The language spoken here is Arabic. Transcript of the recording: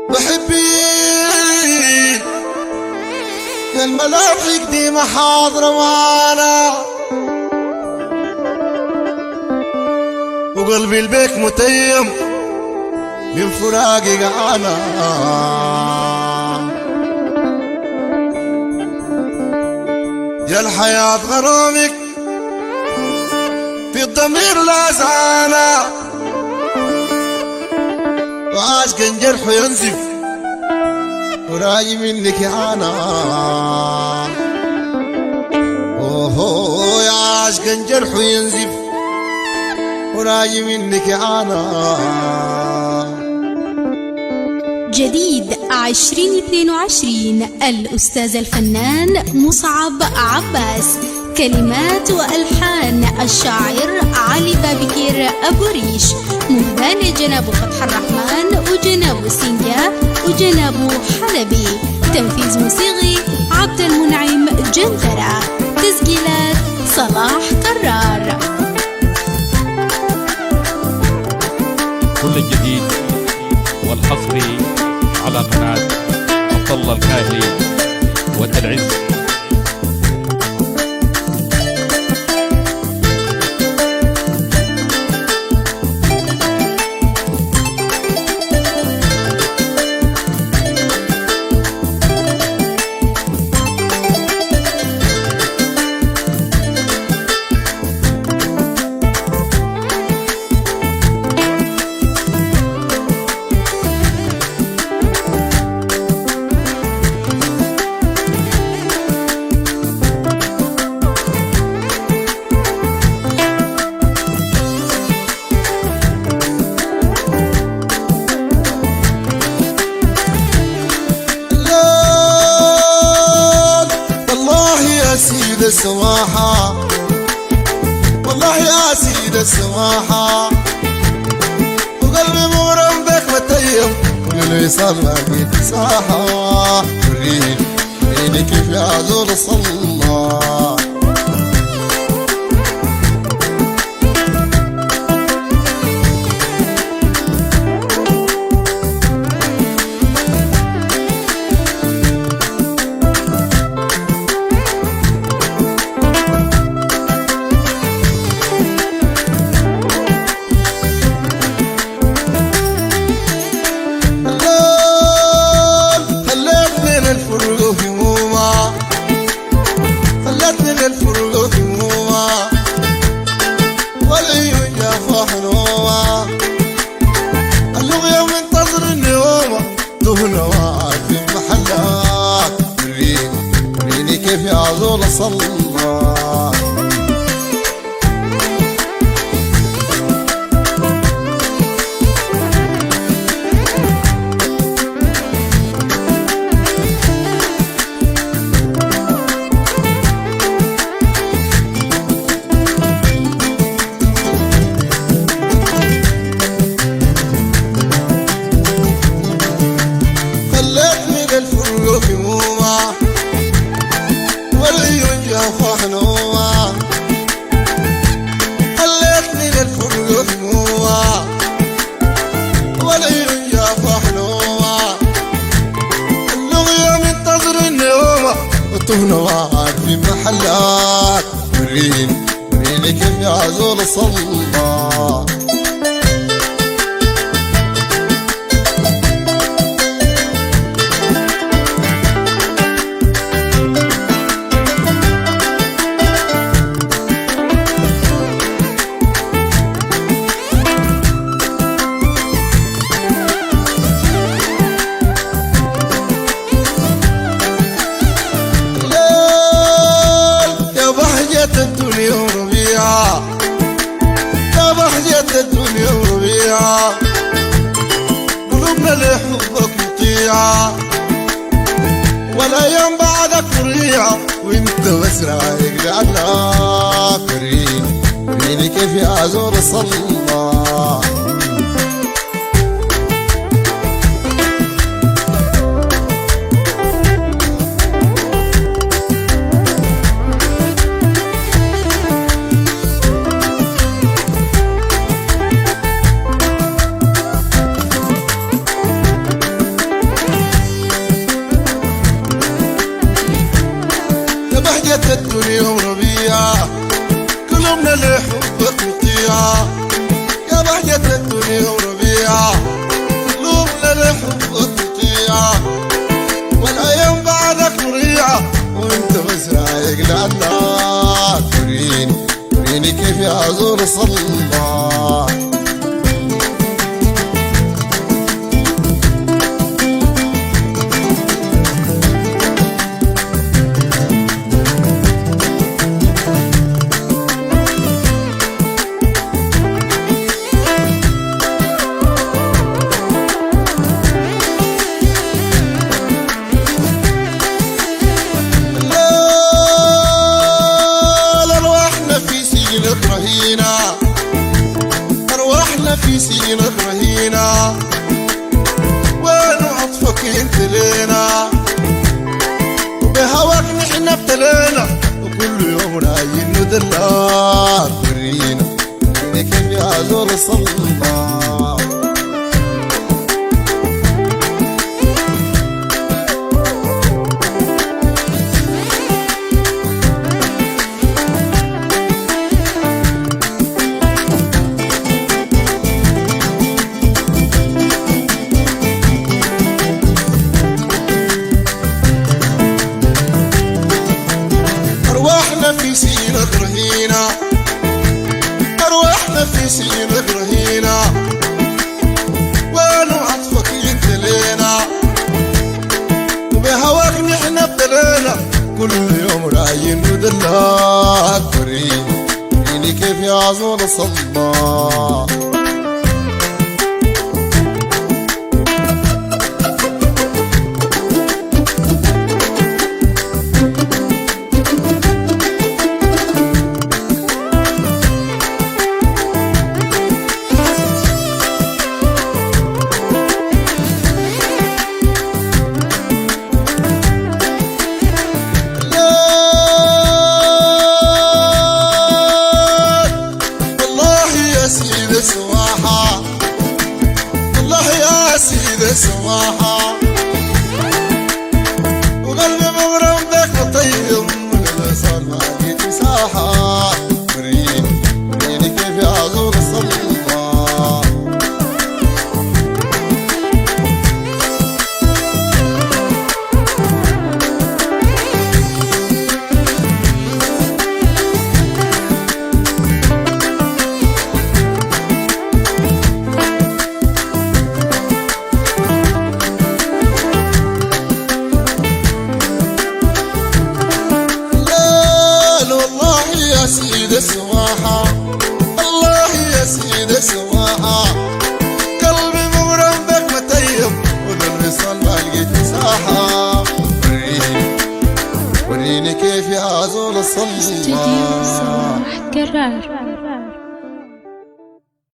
بحبين يا الملاحق دي محاضرة معانا، وقلبي البيك متيم من فراقي جعانا. يا الحياة غرامك في الضمير لازعانا، وعاشق جرح ينزف وراجي منك يا انا. اوه يا عاشق جرح ينزف وراجي منك يا انا. جديد 2022 الأستاذ الفنان مصعب عباس، كلمات وألحان الشاعر علي بابكير أبو ريش، مهدى لجناب فتح الرحمن وجناب سينجا وجناب حلبي، تنفيذ موسيقي عبد المنعم جندرة، تسجيلات صلاح كرار. كل الجديد والحصري على قناة عبد الله الكاهلي والعز. سيد السماحة والله يا سيد السماحة، وقلبي مغرم بك متيم واللي يصلى بيك ساحة. وريني كيف يا زول صلى. اللغة منتظر النوم دهنا واقف في محلات. وريني كيف يا زول صلى. نوار في محلات. وريني كيف يا زول صلى. الدنيا وربيعة يا بهجة الدنيا وربيعة، قلوبنا لحبك مطيعة ولا يوم بعدك مريعة، وانت بس رايق لعلك. وريني كيف يا زول صلى. الدنيا وربيع قلوبنا لحبك مطيع يا بهجة الدنيا وربيع قلوبنا لحبك مطيع والايام بعدك مريعة وانت بس رايق لعنا وريني كيف يعذر صلاك أرواحنا في سينك رهينة وين عطفك انت لينا وبهواك نحن ابتلينا وكل يوم رايين ندلات ورينا كيف يعذر صلاك في سينك رهينة أرواحنا في سينك رهينة وين عطفك انت لينا وبهواك نحن ابتلينا كل يوم رايين ندلك وريني كيف يعذر صلاك سواحة الله يا سيد سواحة وقلبي مغرم بك مطيب من الوصال ما لقيت مساحة وريني كيف يعذر الصلاة سيد سواحة الله يا سيد سواحة قلبي مغرم بك متيم وبالوصال ما لقيت مساحة وريني كيف يعذر الصلاة.